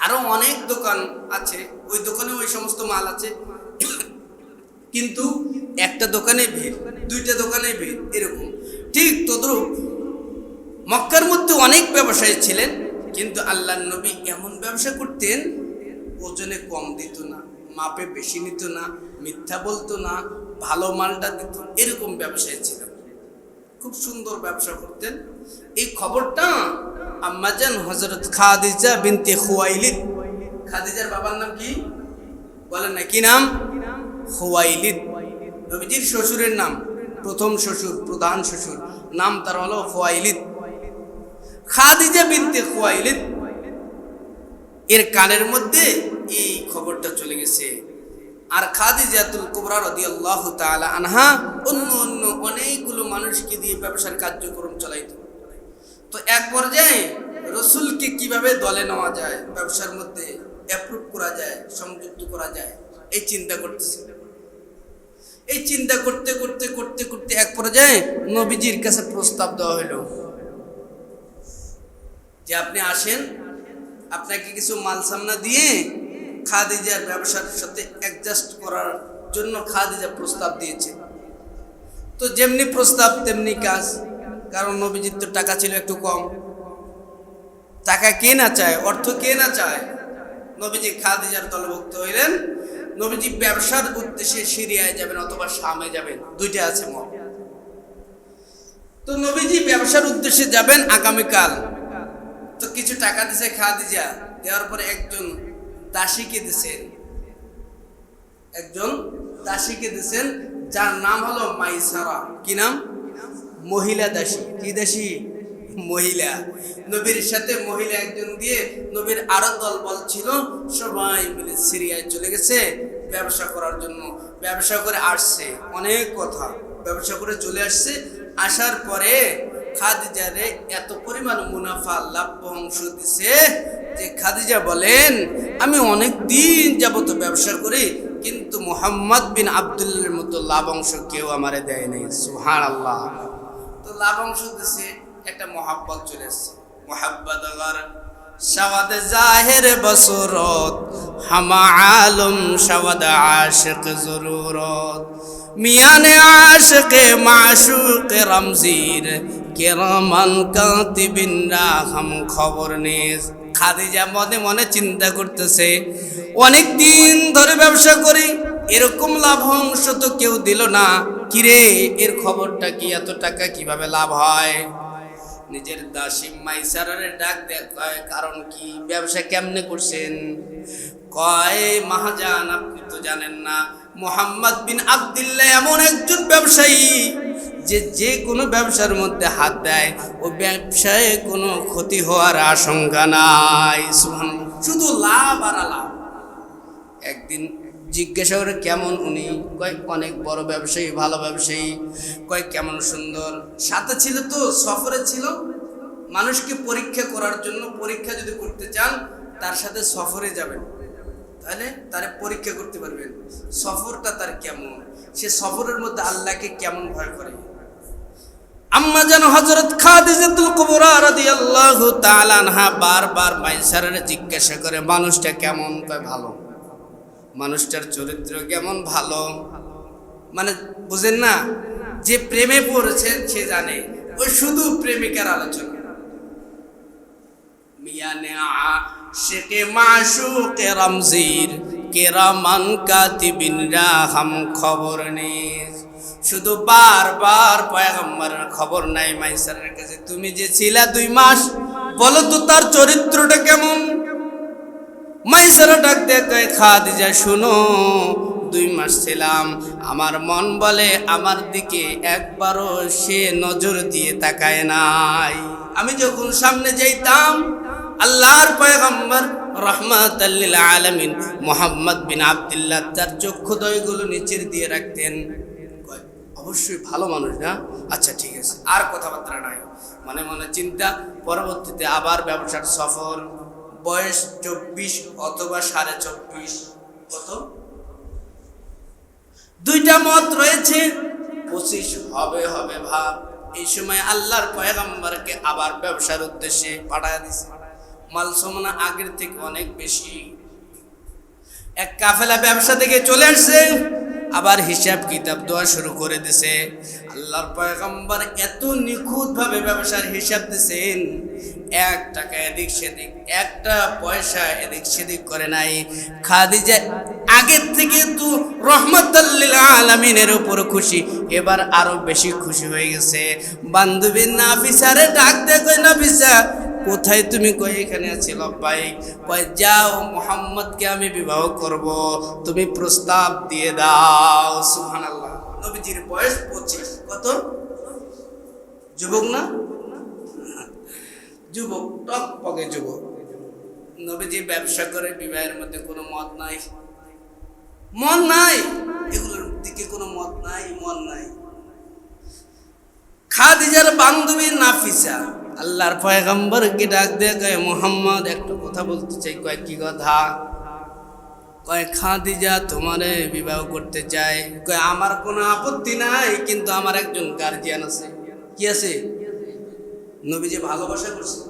আরো অনেক দোকান আছে, ওই দোকানে ওই সমস্ত মাল আছে, কিন্তু একটা দোকানে ভিড়, 2টা দোকানে ভিড়, এরকম। ঠিক তদ্রূপ মক্কার মধ্যে অনেক ব্যবসায়ী ছিলেন, কিন্তু আল্লাহর নবী এমন ব্যবসা করতেন, ওজনে কম দিত না, মাপে বেশি নিত না, মিথ্যা বলতো না, ভালো মালটা দিত, এরকম ব্যবসায়ী ছিলেন। খুব সুন্দর ব্যবসা করতেন। এই খবরটা আম্মাজান হযরত খাদিজা বিনতে খুয়াইলিদ, খাদিজার বাবার নাম কি বলেন না, কি নাম? খুয়াইলিদ। নবীজির শ্বশুরের নাম, প্রথম শ্বশুর, প্রধান শ্বশুর, নাম তার হলো খুয়াইলিদ। খাদিজা বিনতে খুয়াইলিদ এর কানের মধ্যে এই খবরটা চলে গেছে। আর খাদিজাতুল কুবরা রাদিয়াল্লাহু তাআলা আনহা অন্য অন্য অনেকগুলো মানুষকে দিয়ে ব্যবসার কার্যক্রম চালাইতো। তো এক পর্যায়ে রাসূলকে কিভাবে দলে নেওয়া যায়, ব্যবসার মধ্যে অ্যাপ্রুভ করা যায়, সংযুক্ত করা যায়, এই চিন্তা করতেছে। এই চিন্তা করতে করতে করতে করতে এক পর্যায়ে নবীজির কাছে প্রস্তাব দেওয়া হলো যে আপনি আসেন, আপনাকে কিছু মাল সামনা দিয়ে খাদিজার ব্যবসার সাথে অ্যাডজাস্ট করার জন্য খাদিজা প্রস্তাব দিয়েছে। তো যেমনি প্রস্তাব তেমনি কাজ, কারণ নবীজির তো টাকা ছিল একটু কম। টাকা কে না চায়, অর্থ কে না চায়। নবীজি খাদিজার দলভুক্ত হইলেন। নবীজি ব্যবসার উদ্দেশ্যে সিরিয়ায় যাবেন অথবা শামে যাবেন, 2টা আছে মত। তো নবীজি ব্যবসার উদ্দেশ্যে যাবেন আগামীকাল। তো কিছু টাকা দিছে খাদিজা, দেওয়ার পরে একজন দাসীকে দিছেন, যার নাম হলো মাইসারা। কি নাম? মহিলা দাসী। কি দাসী? মহিলা। নবীর সাথে মহিলা একজন দিয়ে নবীর আরো দলবল ছিল, সবাই মিলে সিরিয়ায় চলে গেছে ব্যবসা করার জন্য। ব্যবসা করে আসছে, অনেক কথা, ব্যবসা করে চলে আসছে। আসার পরে খাদিজারে এত পরিমাণ মুনাফা লাভ অংশ দিছে যে খাদিজা বলেন, আমি অনেক দিন যাবত ব্যবসা করি, কিন্তু মুহাম্মদ বিন আব্দুল্লাহর মতো লাভ অংশ কেউ আমারে দেয় নাই। সুবহানাল্লাহ। তো লাভ অংশ দিছে, একটা মহাব্বত চলে এসছে। মহাব্বত আগার শাওয়াদ জাহির বসরত, হামা আলম শাওয়াদ আশিক জরুরত, মিয়ানে আশিকে মাশুকে রমজির, কেরামান কাতিবিনরা হাম খবর নিস। খাদিজা মনে মনে চিন্তা করতেছে, অনেক দিন ধরে ব্যবসা করি, এরকম লাভ অংশ তো কেউ দিল না, কিরে এর খবরটা কি, এত টাকা কিভাবে লাভ হয়? নিজের দাসী মাইসারারে ডাক দেয়, কয় কারণ কি, ব্যবসা কেমনে করছেন? কয় মহাজান, আপনি তো জানেন না, মুহাম্মদ বিন আব্দুল্লাহ এমন একজন ব্যবসায়ী যে কোনো ব্যবসার মধ্যে হাত দেয়, ও ব্যবসায় কোনো ক্ষতি হওয়ার আশঙ্কা নাই। শুধু লাভ আর লাভ। একদিন জিজ্ঞাসা করে কেমন উনি? কয় অনেক বড় ব্যবসায়ী, ভালো ব্যবসায়ী। কয় কেমন সুন্দর? সাথে ছিল তো, সফরে ছিল, মানুষকে পরীক্ষা করার জন্য। পরীক্ষা যদি করতে চান তার সাথে সফরে যাবেন, তাহলে তার পরীক্ষা করতে পারবেন সফরটা তার কেমন, সে সফরের মধ্যে আল্লাহকে কেমন ভয় করে। আম্মা জান হযরত খাদিজাতুল কুবরা রাদিয়াল্লাহু তাআলা আনহা বারবার মাইসারারে জিজ্ঞাসা করে মানুষটা কেমন? কয় ভালো। মানুষটার চরিত্র কেমন? ভালো। মানে বুঝেন না, যে প্রেমে পড়েছে সে জানে, ওই শুধু প্রেমিকার আলোচনা। মিয়ানে আশিকে মাশুকে রমজির, কেরামান কাতিবিনরা হাম খবর নিস। শুধু বারবার পয়গম্বরের খবর নাই মাইসারের কাছে, তুমি যে ছিলা 2 মাস, বলো তো তার চরিত্রটা কেমন? মাইসারা ডাক দেখে, খাদিজা শুনো, 2 মাস ছিলাম, আমার মন বলে আমার দিকে একবারও সে নজর দিয়ে তাকায় নাই। আমি যখন সামনে যাইতাম, আল্লাহর পয়গম্বর রাহমাতাল লিল আলামিন মুহাম্মদ বিন আব্দুল্লাহ তার চক্ষুদয়গুলো নিচের দিয়ে রাখতেন। অবশ্যই ভালো মানুষ না, আচ্ছা ঠিক আছে, আর কথাবার্তা নাই। মনে মনে চিন্তা। পরবর্তীতে আবার ব্যবসার সফর, বয়স 24 অথবা 24.5, কত? 2টা মত রয়েছে, 25 হবে ভাব। এই সময় আল্লাহর পয়গম্বরকে আবার ব্যবসার উদ্দেশ্যে পাঠায় দিয়েছে। মাল সামানা আগের থেকে অনেক বেশি। এক কাফেলা ব্যবসা থেকে চলে আসছে, আবার হিসাব কিতাব দেওয়া শুরু করে দিছে। আল্লাহর পয়গম্বর এত নিখুঁতভাবে ব্যবসার হিসাব দিছেন, 1 টাকা এদিক সেদিক, 1টা পয়সা এদিক সেদিক করে নাই। খাদিজা আগের থেকে তো রহমাতুল লিল আলামিনের উপর খুশি, এবার আরো বেশি খুশি হয়ে গেছে। বান্ধবী নাফিসারে ডাক দে, কই নাফিসা কোথায় তুমি? কই এখানে আছি। লব্বাই। কয় যাও, মুহাম্মদকে আমি বিবাহ করব, তুমি প্রস্তাব দিয়ে দাও। সুবহানাল্লাহ। নবীজির বয়স 25। কত? যুবক না? যুবক, টকপকে যুবক। নবীজি ব্যবসা করে, বিবাহের মধ্যে কোনো মত নাই, মন নাই, এগুলোর দিকে কোনো মত নাই, মন নাই। খাদিজার বান্ধবী নাফিসা আল্লাহর পয়গম্বরকে ডাক দিয়ে কয়, মুহাম্মদ একটু কথা বলতে চাই। কয় কি কথা? কয় খাদিজা তোমারে বিবাহ করতে চায়। কয় আমার কোনো আপত্তি নাই, কিন্তু আমার একজন গার্জিয়ান আছে। কি আছে? নবীজি ভালোবাসা করছে,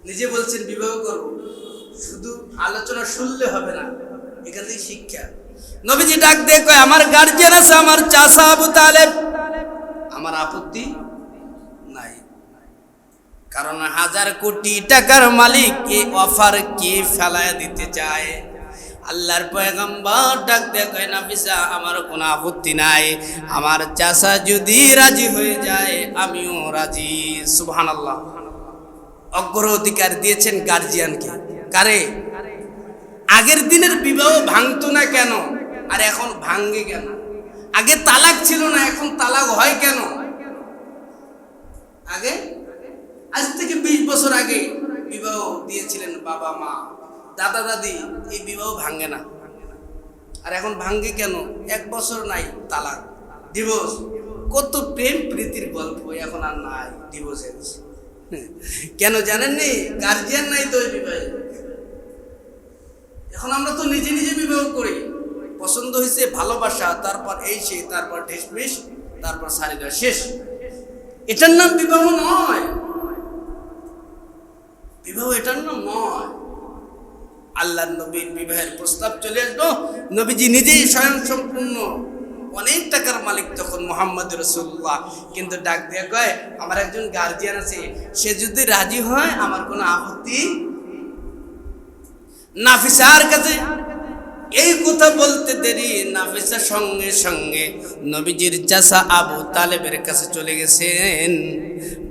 নিজে বলছেন বিবাহ করব। শুধু আলোচনা শুনলে হবে না, এখান থেকে শিক্ষা। নবীজি ডাক দিয়ে কয় আমার গার্জিয়ান আছে, আমার চাচা আবু তালেব, আমার আপত্তি নাই। কারণ 1000 কোটি টাকার মালিক এই অফার কে ফেলায় দিতে চায়? আল্লাহর পয়গম্বর ডাক দিয়ে কয় নাফিসা আমার কোনো আপত্তি নাই, আমার চাচা যদি রাজি হয়ে যায় আমিও রাজি। সুবহানাল্লাহ। অগ্রাধিকার দিয়েছেন গার্জিয়ানকে। কারে? আগের দিনের বিবাহ ভাঙতো না কেন আর এখন ভাঙ্গে কেন? আগে তালাক ছিল না এখন তালাক হয় কেন? আগে আজ থেকে 20 বছর আগে বিবাহ দিয়েছিলেন বাবা মা দাদা দাদি, এই বিবাহ ভাঙ্গে না। আর এখন ভাঙ্গে কেন? 1 বছর নাই তালাক, ডিভোর্স। কত প্রেম প্রীতির গল্প এখন আর নাই, ডিভোর্স হয়েছে। কেন জানেন নি? গার্জিয়ান নাই তো বিবাহে। এখন আমরা তো নিজে নিজে বিবাহ করি, পছন্দ হয়েছে ভালোবাসা, তারপর এই সেই, তারপর ঢেসমিস, তারপর সারি দেওয়া, শেষ। এটার নাম বিবাহ নয়, বিবাহ এটার নাম নয়। আল্লাহর নবীর বিবাহের প্রস্তাব চলে আসলো, নবীজি নিজেই স্বয়ং সম্পূর্ণ অনেক টাকার মালিক তখন মুহাম্মদ রাসূলুল্লাহ, কিন্তু ডাক দিয়ে কয় আমার একজন গার্জিয়ান আছে, সে যদি রাজি হয় আমার কোনো আপত্তি। নাফিসার কাছে এই কথা বলতে দেরি, নাফিসা সঙ্গে সঙ্গে নবীজির চাচা আবু তালেবের কাছে চলে গেছেন।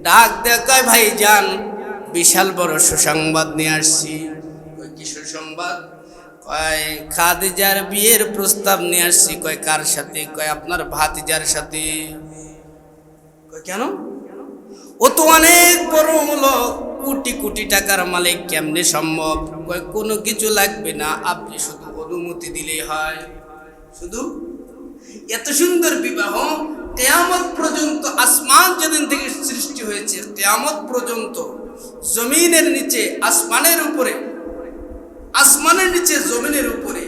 ডাক দিয়ে কয় ভাইজান বিশাল বড় সুসংবাদ নিয়ে আসছি। কয় কি সুসংবাদ? কয় খাদিজার বিয়ের প্রস্তাব নিয়ে আসছি। কয় কার সাথে? কয় আপনার ভাতিজার সাথে। কয় কেন? ও তো অনেক বড় লোক, কোটি কোটি টাকার মালিক, কেমনে সম্ভব? কয় কোনো কিছু লাগবে না, আপনি শুধু অনুমতি দিলেই হয়। শুধু এত সুন্দর বিবাহ কিয়ামত পর্যন্ত, আসমান যেদিন থেকে সৃষ্টি হয়েছে কিয়ামত পর্যন্ত, জমিনের নিচে আসমানের উপরে, আসমানের নিচে জমিনের উপরে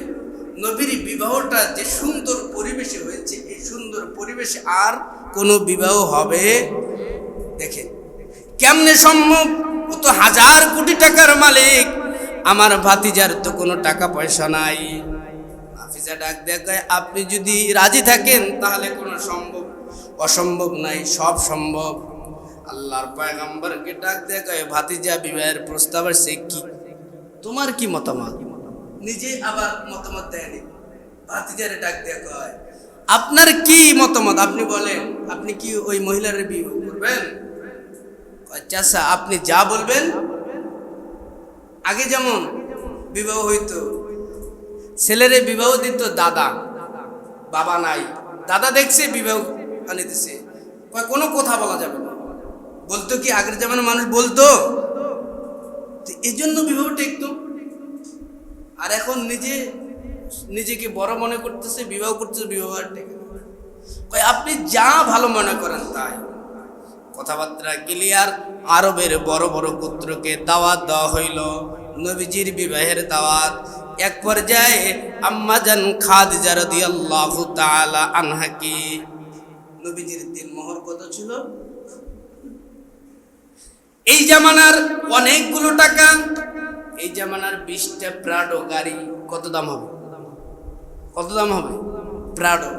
নবীর বিবাহটা যে সুন্দর পরিবেশে হয়েছে, এই সুন্দর পরিবেশে আর কোনো বিবাহ হবে? দেখেন কেমনে সম্ভব? ও তো হাজার কোটি টাকার মালিক, আমার ভাতিজার তো কোনো টাকা পয়সা নাই। নাফিসা ডাক দেখায় আপনি যদি রাজি থাকেন তাহলে কোনো সম্ভব অসম্ভব নাই, সব সম্ভব। আল্লাহর পয়গম্বরকে ডাক দেখায় ভাতিজা বিবাহের প্রস্তাব আসছে, কি তোমার কি মতামত? নিজে আবার মতামত দেয়নি, ভাতিজারে ডাক দেখায় আপনার কি মতামত, আপনি বলেন, আপনি কি ওই মহিলার বিবাহ করবেন? চাচা আপনি যা বলবেন। আগে যেমন বিবাহ হইতো, ছেলেরে বিবাহ দিত দাদা, বাবা নাই, দাদা দেখছে বিবাহ আনি দিছে, কোনো কথা বলা যাবে না। বলতো কি আগের জামানার মানুষ বলতো, এই জন্য বিবাহটা একটু। আর এখন নিজেকে বড় মনে করতেছে, বিবাহ করতেছে, বিবাহ আপনি যা ভালো মনে করেন তাই। কথাবার্তা ক্লিয়ার। আরবের বড় বড় পুত্রকে দাওয়াত দেওয়া হইল, নবীজির বিবাহের দাওয়াত। এক পর্যায়ে আম্মাজান খাদিজা রাদিয়াল্লাহু তাআলা আনহা কি নবীজির দিনমোহর কত ছিল? এই জামানার অনেকগুলো টাকা। এই জামানার 20টা প্রাডো গাড়ি কত দাম হবে? কত দাম হবে? প্রাডো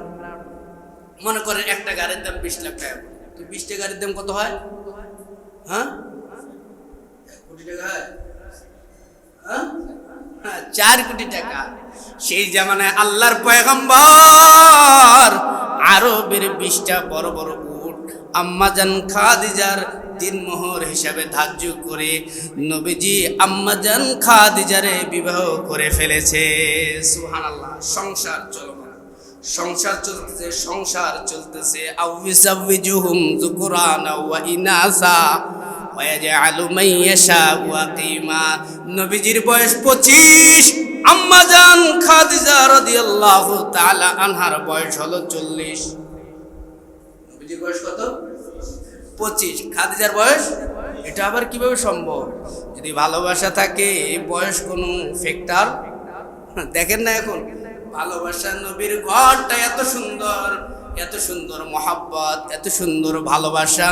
মনে করেন একটা গাড়ির দাম 20 লাখ টাকা, তো 20টা গাড়ির দাম কত হয়? হ্যাঁ, 1 কোটি টাকা হয়। হ্যাঁ, 4 কোটি টাকা। সেই জামানায় আল্লাহর পয়গম্বর আরবের 20টা বড় বড় উট আম্মাজান খাদিজার দিনমোহর হিসাবে ধার্য করে নবীজি আম্মাজান খাদিজারে বিবাহ করে ফেলেছে। সুবহানাল্লাহ। সংসার চলমান, সংসার চলতেছে, সংসার চলতেছে। আউযাওযুহুম যুকরানা ওয়া ইনাসা ওয়া ইয়াজআলু মান ইয়াশাউ আকিমা। নবীজির বয়স 25, আম্মাজান খাদিজা রাদিয়াল্লাহু তাআলা আনহার বয়স হলো 40। নবীজির বয়স কত? 25, খাদিজার বয়স। এটা আবার কিভাবে সম্ভব? যদি ভালোবাসা থাকে বয়স কোনো ফ্যাক্টর? দেখেন না এখন ভালোবাসা, নবীর ঘরটা এত সুন্দর, এত সুন্দর মহাব্বত, এত সুন্দর ভালোবাসা।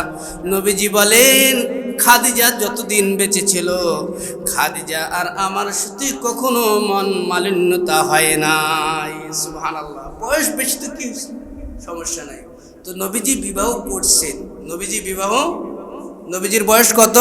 নবীজি বলেন খাদিজা যতদিন বেঁচে ছিল, খাদিজা আর আমার সাথে কখনো মন মালিন্যতা হয় নাই। সুবহানাল্লাহ। বয়স বেশি তো কি সমস্যা নাই, তো নবীজি বিবাহ করছেন। নবীজি বিবাহ, নবীজির বয়স কত?